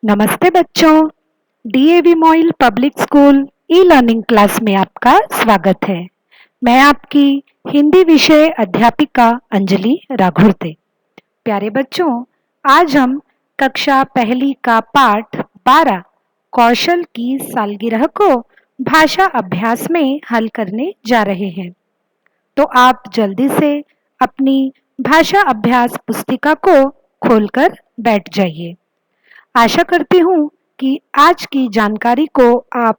नमस्ते बच्चों। DAV MOIL public school e learning class में आपका स्वागत है। मैं आपकी हिंदी विषय अध्यापिका अंजलि राघुर्ते। प्यारे बच्चों, आज हम कक्षा पहली का पाठ 12 कौशल की सालगिरह को भाषा अभ्यास में हल करने जा रहे हैं। तो आप जल्दी से अपनी भाषा अभ्यास पुस्तिका को खोलकर बैठ जाइए। आशा करती हूँ कि आज की जानकारी को आप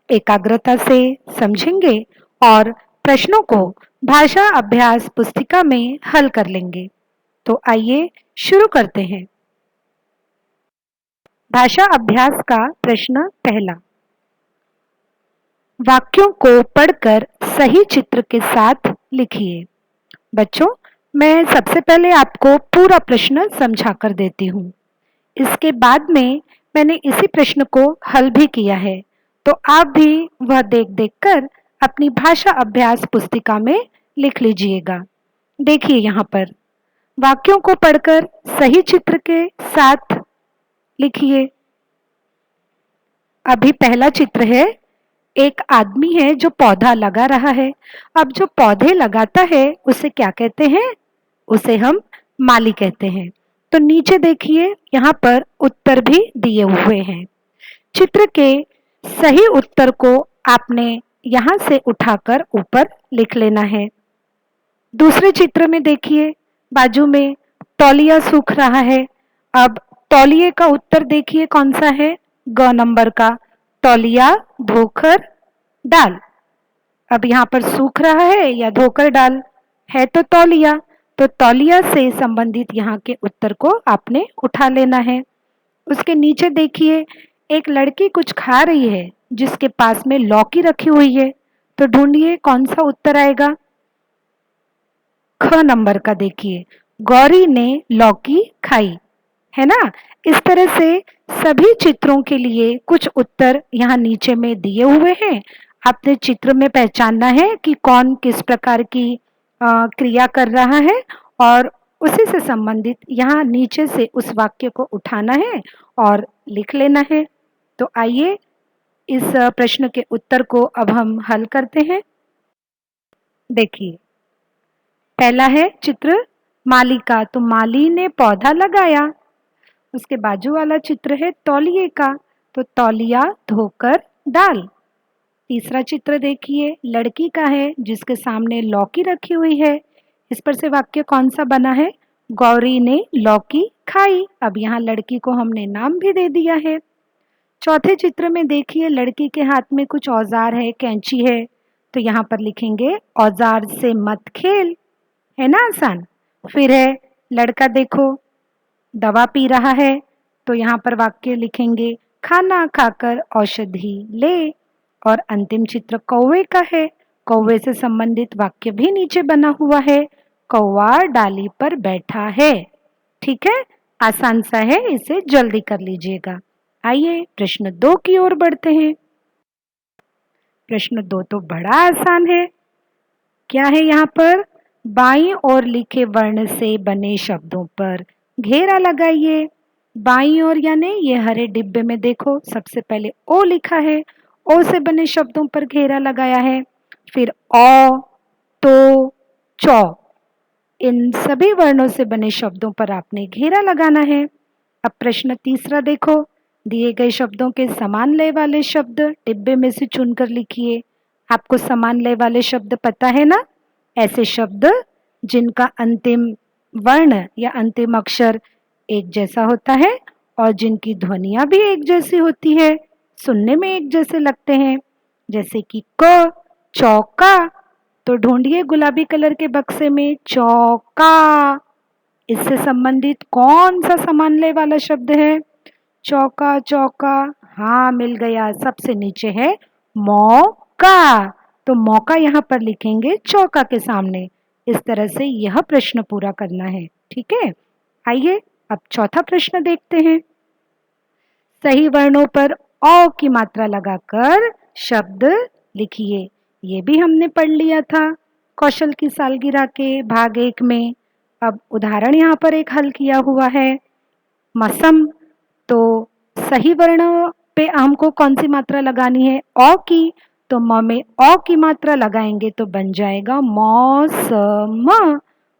एकाग्रता से समझेंगे और प्रश्नों को भाषा अभ्यास पुस्तिका में हल कर लेंगे। तो आइए शुरू करते हैं। भाषा अभ्यास का प्रश्न पहला। वाक्यों को पढ़कर सही चित्र के साथ लिखिए। बच्चों, मैं सबसे पहले आपको पूरा प्रश्न समझा कर देती हूँ। इसके बाद में मैंने इसी प्रश्न को हल भी किया है, तो आप भी वह देख देख कर अपनी भाषा अभ्यास पुस्तिका में लिख लीजिएगा। देखिए यहाँ पर वाक्यों को पढ़कर सही चित्र के साथ लिखिए। अभी पहला चित्र है, एक आदमी है जो पौधा लगा रहा है। अब जो पौधे लगाता है उसे क्या कहते हैं? उसे हम माली कहते हैं। तो नीचे देखिए, यहाँ पर उत्तर भी दिए हुए हैं। चित्र के सही उत्तर को आपने यहाँ से उठाकर ऊपर लिख लेना है। दूसरे चित्र में देखिए, बाजू में तौलिया सूख रहा है। अब तौलिए का उत्तर देखिए कौन सा है? ग नंबर का, तौलिया धोकर डाल। अब यहाँ पर सूख रहा है या धोकर डाल है तो तौलिया, तो तौलिया से संबंधित यहाँ के उत्तर को आपने उठा लेना है। उसके नीचे देखिए, एक लड़की कुछ खा रही है जिसके पास में लौकी रखी हुई है। तो ढूंढिए कौन सा उत्तर आएगा? ख नंबर का देखिए, गौरी ने लौकी खाई, है ना। इस तरह से सभी चित्रों के लिए कुछ उत्तर यहाँ नीचे में दिए हुए हैं। आपने चित्र में पहचानना है कि कौन किस प्रकार की क्रिया कर रहा है और उसी से संबंधित यहाँ नीचे से उस वाक्य को उठाना है और लिख लेना है। तो आइए इस प्रश्न के उत्तर को अब हम हल करते हैं। देखिए, पहला है चित्र माली का, तो माली ने पौधा लगाया। उसके बाजू वाला चित्र है तौलिए का, तो तौलिया धोकर डाल। तीसरा चित्र देखिए, लड़की का है जिसके सामने लौकी रखी हुई है। इस पर से वाक्य कौन सा बना है? गौरी ने लौकी खाई। अब यहाँ लड़की को हमने नाम भी दे दिया है। चौथे चित्र में देखिए, लड़की के हाथ में कुछ औजार है, कैंची है, तो यहाँ पर लिखेंगे औजार से मत खेल, है ना आसान। फिर है लड़का देखो दवा पी रहा है, तो यहाँ पर वाक्य लिखेंगे खाना खाकर औषधि ले। और अंतिम चित्र कौवे का है, कौवे से संबंधित वाक्य भी नीचे बना हुआ है, कौवा डाली पर बैठा है। ठीक है, आसान सा है, इसे जल्दी कर लीजिएगा। आइए प्रश्न 2 की ओर बढ़ते हैं। प्रश्न 2 तो बड़ा आसान है। क्या है यहाँ पर? बाईं ओर लिखे वर्ण से बने शब्दों पर घेरा लगाइए। बाईं ओर यानी ये हरे डिब्बे में देखो, सबसे पहले ओ लिखा है, ओ से बने शब्दों पर घेरा लगाया है। फिर औ, तो, चौ, इन सभी वर्णों से बने शब्दों पर आपने घेरा लगाना है। अब प्रश्न तीसरा देखो, दिए गए शब्दों के समान लय वाले शब्द डिब्बे में से चुनकर लिखिए। आपको समान लय वाले शब्द पता है ना? ऐसे शब्द जिनका अंतिम वर्ण या अंतिम अक्षर एक जैसा होता है और जिनकी ध्वनियां भी एक जैसी होती है, सुनने में एक जैसे लगते हैं, जैसे कि क, चौका। तो ढूंढिए गुलाबी कलर के बक्से में चौका। इससे संबंधित कौन सा समान लय वाला शब्द है? चौका, चौका। हाँ, मिल गया। सबसे नीचे है मौका, तो मौका यहाँ पर लिखेंगे चौका के सामने। इस तरह से यह प्रश्न पूरा करना है। ठीक है, आइए अब चौथा प्रश्न देखते हैं। सही वर्णों पर औ की मात्रा लगाकर शब्द लिखिए। ये भी हमने पढ़ लिया था कौशल की सालगिरह के भाग 1 में। अब उदाहरण यहाँ पर एक हल किया हुआ है। मसम, तो सही वर्ण पे हमको कौन सी मात्रा लगानी है? अ की। तो म में अ की मात्रा लगाएंगे तो बन जाएगा मौसम।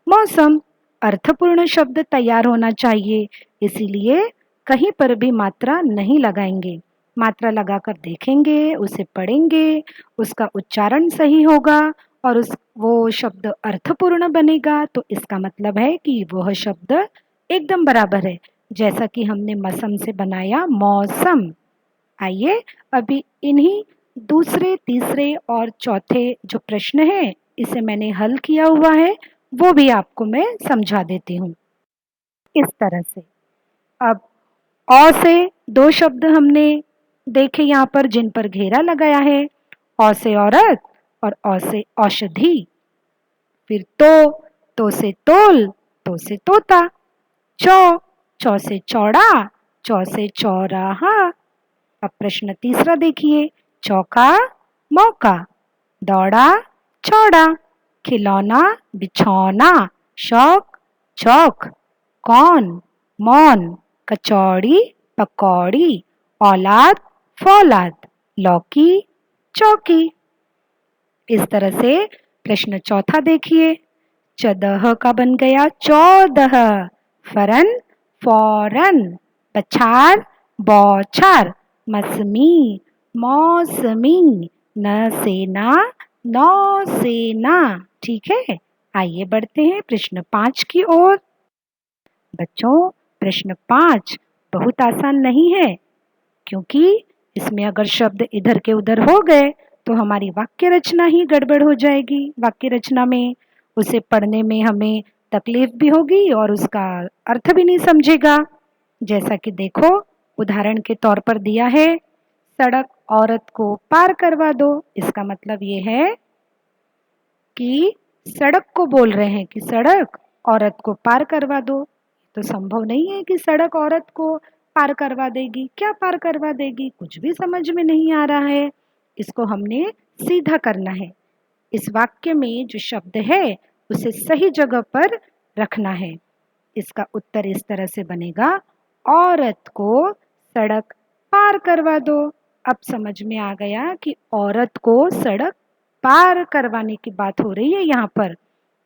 मौसम अर्थपूर्ण शब्द तैयार होना चाहिए, इसीलिए कहीं पर भी मात्रा नहीं लगाएंगे। मात्रा लगाकर देखेंगे, उसे पढ़ेंगे, उसका उच्चारण सही होगा और वो शब्द अर्थपूर्ण बनेगा, तो इसका मतलब है कि वह शब्द एकदम बराबर है, जैसा कि हमने मौसम से बनाया मौसम। आइए अभी इन्हीं दूसरे, तीसरे और चौथे जो प्रश्न है, इसे मैंने हल किया हुआ है, वो भी आपको मैं समझा देती हूँ इस तरह से। अब अ से दो शब्द हमने देखे यहाँ पर जिन पर घेरा लगाया है, अ से औरत और अ से औषधि। फिर तो से तोल, तो से तोता। चौ से चौड़ा, चौ से चौराहा। अब प्रश्न तीसरा देखिए, चौका मौका, दौड़ा चौड़ा, खिलौना बिछौना, शौक चौक, कौन मौन, कचौड़ी पकौड़ी, औलाद फौलाद, लौकी चौकी। इस तरह से प्रश्न चौथा देखिए, चदह का बन गया चौदह, फरन फौरन, बछार बौछार, मसमी मौसमी, न सेना नौसेना। ठीक है, आइए बढ़ते हैं प्रश्न 5 की ओर। बच्चों, प्रश्न 5 बहुत आसान नहीं है, क्योंकि इसमें अगर शब्द इधर के उधर हो गए तो हमारी वाक्य रचना ही गड़बड़ हो जाएगी। वाक्य रचना में उसे पढ़ने में हमें तकलीफ भी होगी और उसका अर्थ भी नहीं समझेगा। जैसा कि देखो, उदाहरण के तौर पर दिया है, सड़क औरत को पार करवा दो। इसका मतलब ये है कि सड़क को बोल रहे हैं कि सड़क औरत को पार करवा दो। तो संभव नहीं है कि सड़क औरत को पार करवा देगी। क्या पार करवा देगी? कुछ भी समझ में नहीं आ रहा है। इसको हमने सीधा करना है। इस वाक्य में जो शब्द है उसे सही जगह पर रखना है। इसका उत्तर इस तरह से बनेगा, औरत को सड़क पार करवा दो। अब समझ में आ गया कि औरत को सड़क पार करवाने की बात हो रही है यहाँ पर।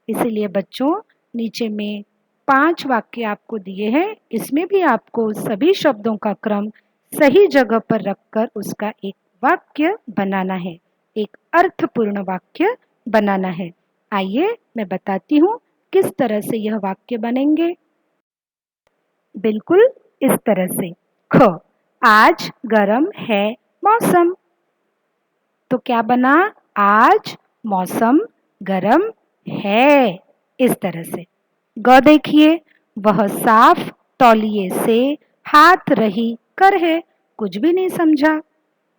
इसीलिए बच्चों, नीचे में 5 वाक्य आपको दिए हैं, इसमें भी आपको सभी शब्दों का क्रम सही जगह पर रखकर उसका एक वाक्य बनाना है, एक अर्थपूर्ण वाक्य बनाना है। आइए मैं बताती हूँ किस तरह से यह वाक्य बनेंगे। बिल्कुल इस तरह से। ख, आज गर्म है मौसम। तो क्या बना? आज मौसम गर्म है, इस तरह से। ग देखिए, वह साफ तौलिए से हाथ रही कर है। कुछ भी नहीं समझा।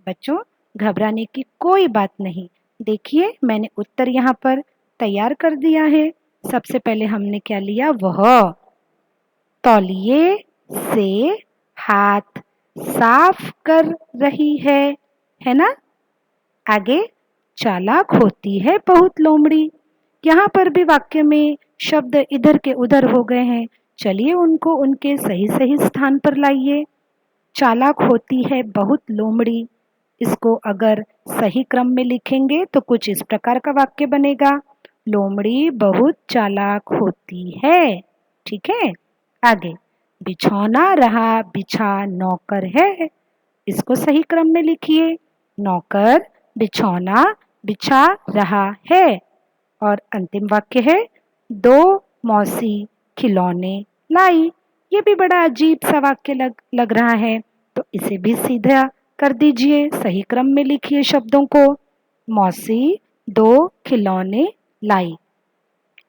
बच्चों, घबराने की कोई बात नहीं। देखिए, मैंने उत्तर यहाँ पर तैयार कर दिया है। सबसे पहले हमने क्या लिया? वह तौलिए से हाथ साफ कर रही है ना? आगे, चालाक होती है बहुत लोमड़ी। यहाँ पर भी वाक्य में शब्द इधर के उधर हो गए हैं। चलिए उनको उनके सही सही स्थान पर लाइए। चालाक होती है बहुत लोमड़ी, इसको अगर सही क्रम में लिखेंगे तो कुछ इस प्रकार का वाक्य बनेगा, लोमड़ी बहुत चालाक होती है। ठीक है, आगे, बिछौना रहा बिछा नौकर है। इसको सही क्रम में लिखिए, नौकर बिछौना बिछा रहा है। और अंतिम वाक्य है, दो मौसी खिलौने लाई। ये भी बड़ा अजीब सा वाक्य लग रहा है, तो इसे भी सीधा कर दीजिए, सही क्रम में लिखिए शब्दों को। मौसी दो खिलौने लाई।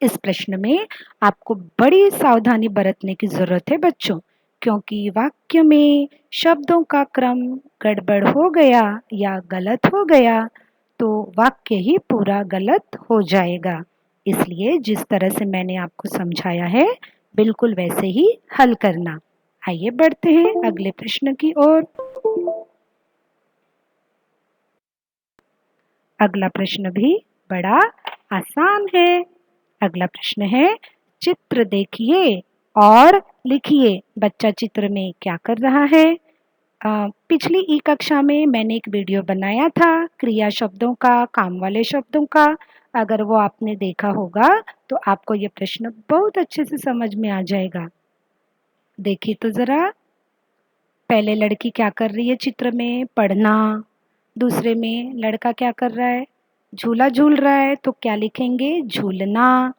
इस प्रश्न में आपको बड़ी सावधानी बरतने की जरूरत है बच्चों, क्योंकि वाक्य में शब्दों का क्रम गड़बड़ हो गया या गलत हो गया तो वाक्य ही पूरा गलत हो जाएगा। इसलिए जिस तरह से मैंने आपको समझाया है, बिल्कुल वैसे ही हल करना। आइए बढ़ते हैं अगले प्रश्न की ओर। अगला प्रश्न भी बड़ा आसान है। अगला प्रश्न है, चित्र देखिए और लिखिए। बच्चा चित्र में क्या कर रहा है? पिछली ई कक्षा में मैंने एक वीडियो बनाया था क्रिया शब्दों का, काम वाले शब्दों का। अगर वो आपने देखा होगा तो आपको ये प्रश्न बहुत अच्छे से समझ में आ जाएगा। देखिए तो ज़रा, पहले लड़की क्या कर रही है चित्र में? पढ़ना। दूसरे में लड़का क्या कर रहा है? झूला झूल रहा है, तो क्या लिखेंगे? झूलना।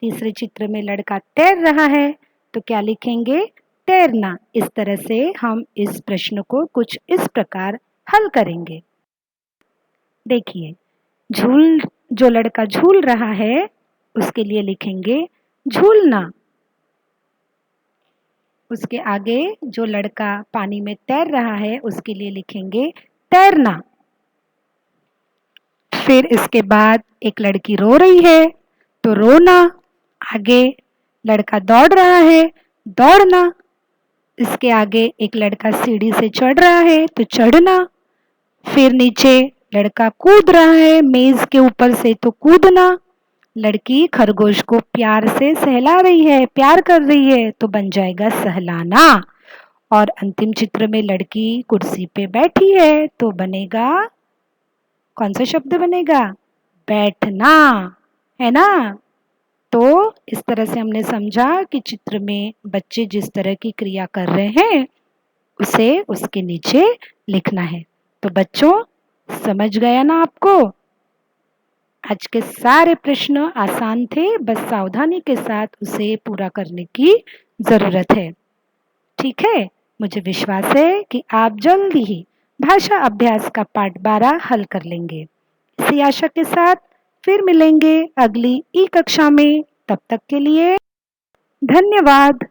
तीसरे चित्र में लड़का तैर रहा है, तो क्या लिखेंगे? तैरना। इस तरह से हम इस प्रश्न को कुछ इस प्रकार हल करेंगे। देखिए, जो लड़का झूल रहा है उसके लिए लिखेंगे झूलना। उसके आगे जो लड़का पानी में तैर रहा है उसके लिए लिखेंगे तैरना। फिर इसके बाद एक लड़की रो रही है तो रोना। आगे लड़का दौड़ रहा है, दौड़ना। इसके आगे एक लड़का सीढ़ी से चढ़ रहा है तो चढ़ना। फिर नीचे लड़का कूद रहा है मेज के ऊपर से तो कूदना। लड़की खरगोश को प्यार से सहला रही है, प्यार कर रही है, तो बन जाएगा सहलाना। और अंतिम चित्र में लड़की कुर्सी पे बैठी है तो बनेगा, कौन सा शब्द बनेगा? बैठना, है ना? तो इस तरह से हमने समझा कि चित्र में बच्चे जिस तरह की क्रिया कर रहे हैं उसे उसके नीचे लिखना है। तो बच्चों, समझ गया ना आपको? आज के सारे प्रश्न आसान थे, बस सावधानी के साथ उसे पूरा करने की जरूरत है। ठीक है? मुझे विश्वास है कि आप जल्दी ही भाषा अभ्यास का पाठ 12 हल कर लेंगे। इसी आशा के साथ फिर मिलेंगे अगली ई कक्षा में। तब तक के लिए धन्यवाद।